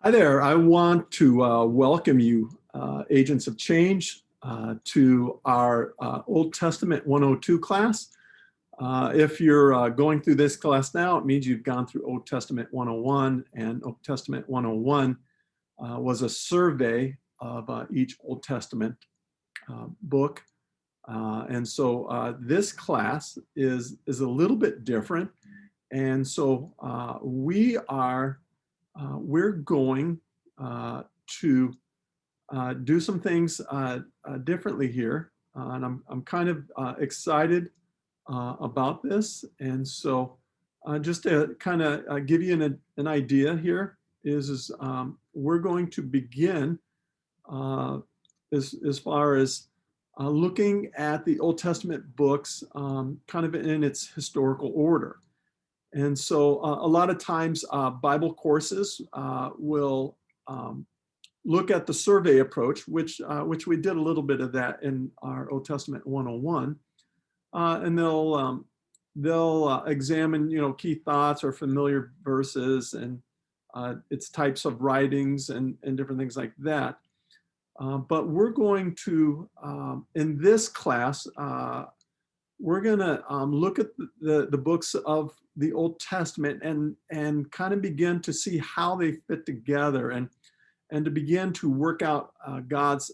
Hi there. I want to welcome you, Agents of Change, to our Old Testament 102 class. If you're going through this class now, it means you've gone through Old Testament 101, and Old Testament 101 was a survey of each Old Testament book. And so this class is a little bit different. And so we're going to do some things differently here. And I'm kind of excited about this. And so just to kind of give you an idea here is we're going to begin as far as looking at the Old Testament books kind of in its historical order. And so a lot of times Bible courses will look at the survey approach, which we did a little bit of that in our Old Testament 101. And they'll examine, key thoughts or familiar verses and its types of writings and different things like that. But we're going to, in this class, we're going to look at the books of the Old Testament and kind of begin to see how they fit together and to begin to work out God's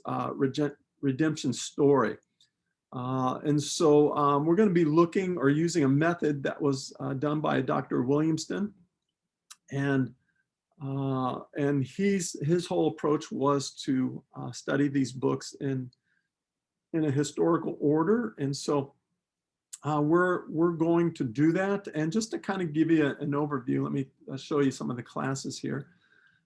redemption story. And so we're going to be looking or using a method that was done by Dr. Williamston. And his whole approach was to study these books in a historical order. And so we're going to do that. And just to kind of give you an overview, let me show you some of the classes here.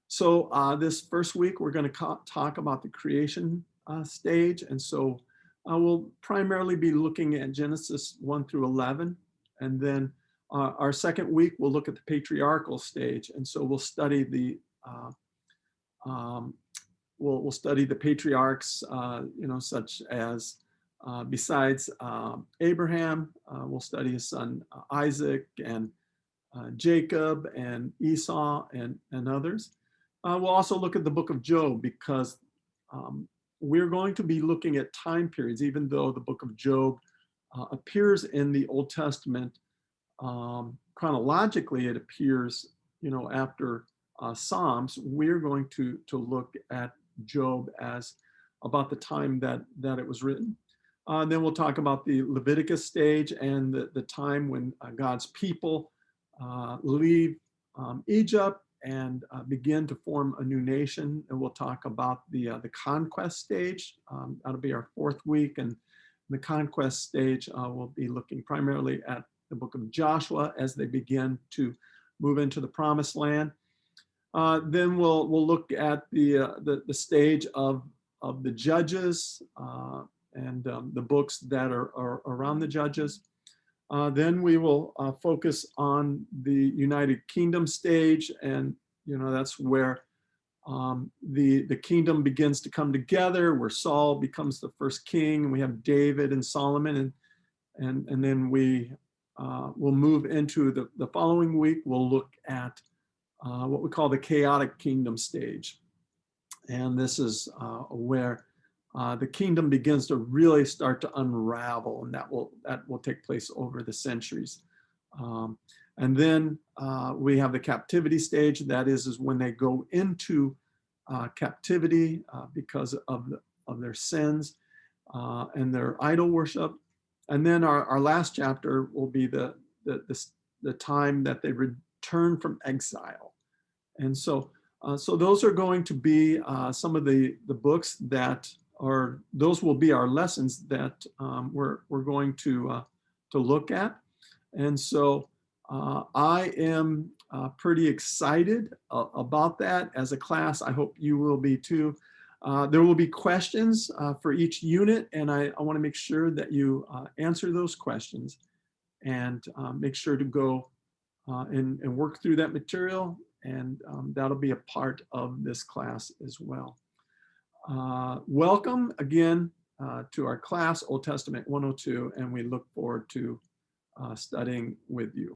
So this first week, we're going to talk about the creation stage. And so we'll primarily be looking at Genesis 1 through 11. And then our second week, we'll look at the patriarchal stage. And so we'll study we'll study the patriarchs, such as besides Abraham, we'll study his son Isaac and Jacob and Esau and others. We'll also look at the book of Job because we're going to be looking at time periods, even though the book of Job appears in the Old Testament. Chronologically, it appears, after Psalms. We're going to look at Job as about the time that it was written. Then we'll talk about the Leviticus stage and the time when God's people leave Egypt and begin to form a new nation. And we'll talk about the conquest stage. That'll be our fourth week. And the conquest stage, we'll be looking primarily at the book of Joshua as they begin to move into the promised land. Then we'll look at the stage of the judges and the books that are around the judges. Then we will focus on the United Kingdom stage, and that's where the kingdom begins to come together, where Saul becomes the first king, and we have David and Solomon, and then we'll move into the following week. We'll look at what we call the chaotic kingdom stage, and this is where the kingdom begins to really start to unravel, and that will take place over the centuries. And then we have the captivity stage. That is when they go into captivity because of their sins and their idol worship. And then our last chapter will be the time that they return from exile. And so those are going to be some of the books that those will be our lessons that we're going to look at. And so I am pretty excited about that as a class. I hope you will be too. There will be questions for each unit, and I want to make sure that you answer those questions and make sure to go and work through that material, and that'll be a part of this class as well. Welcome again to our class, Old Testament 102, and we look forward to studying with you.